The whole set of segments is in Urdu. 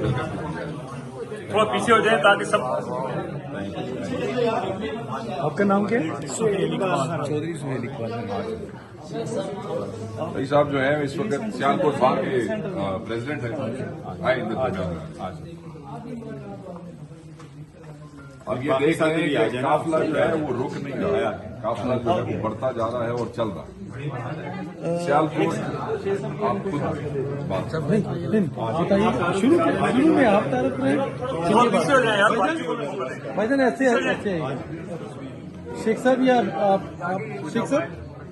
تھوڑا پیچھے ہو جائیں تاکہ سب. آپ کا نام کیا ہے؟ چودھری سہیل اقبال. بھائی صاحب جو ہے اس وقت سیالکوٹ بار کے پریزیڈنٹ ہیں. اب یہ دیکھ رہے ہیں کہ قافلہ جو ہے وہ رک نہیں رہا ہے. قافلہ جو ہے وہ بڑھتا جا رہا ہے اور چل رہا ہے. سیالکوٹ آپ خود بات بتائیے شروع میں آپ تعارف رہے. بھائی جان ایسے شیخ صاحب یا آپ شیخ صاحب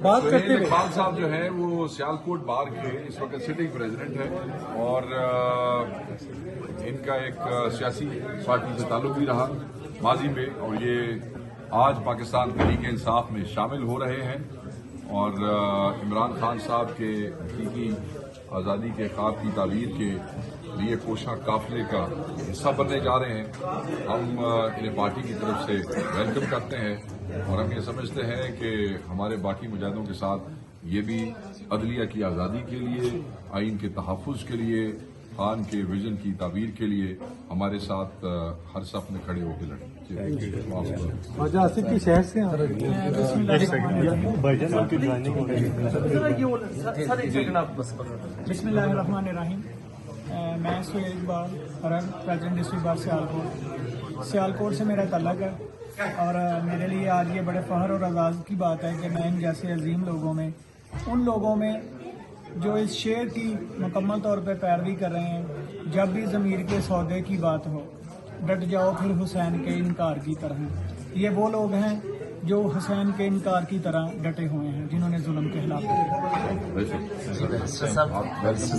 بات کرتے ہیں. اقبال صاحب جو ہے وہ سیالکوٹ بار کے اس وقت سٹنگ پریزیڈنٹ ہے اور ان کا ایک سیاسی پارٹی سے تعلق بھی رہا ماضی میں اور یہ آج پاکستان تحریک انصاف میں شامل ہو رہے ہیں اور عمران خان صاحب کے حقیقی آزادی کے خواب کی تعبیر کے لیے کوشاں قافلے کا حصہ بننے جا رہے ہیں. ہم انہیں پارٹی کی طرف سے ویلکم کرتے ہیں اور ہم یہ سمجھتے ہیں کہ ہمارے باقی مجاہدوں کے ساتھ یہ بھی عدلیہ کی آزادی کے لیے، آئین کے تحفظ کے لیے، خان کے ویژن کی تعبیر کے لیے ہمارے ساتھ ہر صف میں کھڑے ہو کے لڑیں. خواجہ آصف کی شہر سے بسم اللہ الرحمن الرحیم. میں Sohail Iqbal president district bar Sialkot سے میرا تعلق ہے اور میرے لیے آج یہ بڑے فخر اور اعزاز کی بات ہے کہ میں ان جیسے عظیم لوگوں میں، ان لوگوں میں جو اس شعر کی مکمل طور پہ پیروی کر رہے ہیں، جب بھی ضمیر کے سودے کی بات ہو ڈٹ جاؤ پھر حسین کے انکار کی طرح. یہ وہ لوگ ہیں جو حسین کے انکار کی طرح ڈٹے ہوئے ہیں، جنہوں نے ظلم کے خلاف.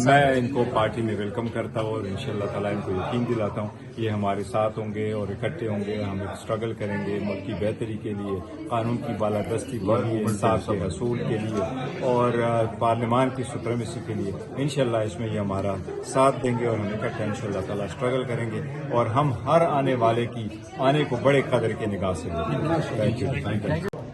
میں ان کو پارٹی میں ویلکم کرتا ہوں اور انشاءاللہ تعالیٰ ان کو یقین دلاتا ہوں یہ ہمارے ساتھ ہوں گے اور اکٹھے ہوں گے. ہم ایک اسٹرگل کریں گے ملک کی بہتری کے لیے، قانون کی بالادستی کے لیے، انصاف کے حصول کے لیے اور پارلیمان کی سپریمیسی کے لیے. انشاءاللہ اس میں یہ ہمارا ساتھ دیں گے اور ہم اکٹھے انشاءاللہ تعالیٰ اسٹرگل کریں گے اور ہم ہر آنے والے کی آنے کو بڑے قدر کی نگاہ سے دیکھیں گے.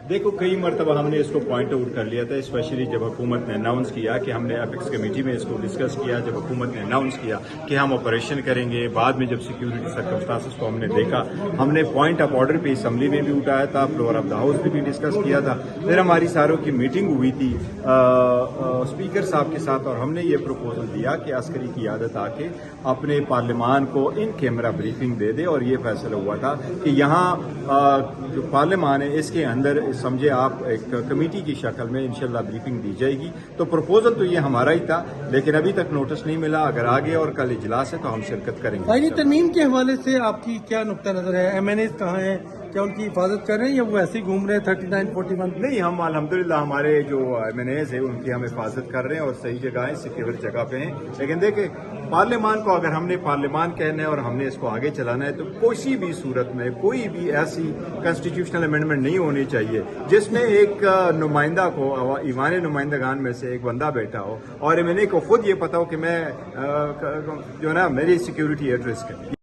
دیکھو کئی مرتبہ ہم نے اس کو پوائنٹ آؤٹ کر لیا تھا، اسپیشلی جب حکومت نے اناؤنس کیا کہ ہم نے اپیکس کمیٹی میں اس کو ڈسکس کیا. جب حکومت نے اناؤنس کیا کہ ہم آپریشن کریں گے، بعد میں جب سیکیورٹی سرکمسٹانسز کو ہم نے دیکھا، ہم نے پوائنٹ آف آرڈر پہ اسمبلی میں بھی اٹھایا تھا، فلور آف دا ہاؤس میں بھی ڈسکس کیا تھا. پھر ہماری ساروں کی میٹنگ ہوئی تھی اسپیکر صاحب کے ساتھ اور ہم نے یہ پروپوزل دیا کہ عسکری قیادت آ کے اپنے پارلیمان کو ان کیمرہ بریفنگ دے دے اور یہ فیصلہ ہوا تھا کہ یہاں جو پارلیمان ہے اس کے اندر سمجھے آپ ایک کمیٹی کی شکل میں انشاءاللہ بریفنگ دی جائے گی. تو پروپوزل تو یہ ہمارا ہی تھا لیکن ابھی تک نوٹس نہیں ملا. اگر آگے اور کل اجلاس ہے تو ہم شرکت کریں گے. آئینی ترمیم کے حوالے سے آپ کی کیا نقطہ نظر ہے؟ ایم این ایز کہاں ہیں؟ کیا ان کی حفاظت کر رہے ہیں یا وہ ایسے ہی گھوم رہے ہیں 39-41؟ نہیں، ہم الحمدللہ ہمارے جو ایم این ایز ہیں ان کی ہم حفاظت کر رہے ہیں اور صحیح جگہ ہیں، سیکیور جگہ پہ ہیں. لیکن دیکھیں پارلیمان کو اگر ہم نے پارلیمان کہنا ہے اور ہم نے اس کو آگے چلانا ہے تو کسی بھی صورت میں کوئی بھی ایسی کنسٹیٹیوشنل امینڈمنٹ نہیں ہونی چاہیے جس میں ایک نمائندہ کو ایوان نمائندگان میں سے ایک بندہ بیٹھا ہو اور ایم این اے کو خود یہ پتا ہو کہ میں جو ہے نا میری سیکیورٹی ایٹ رسک ہے.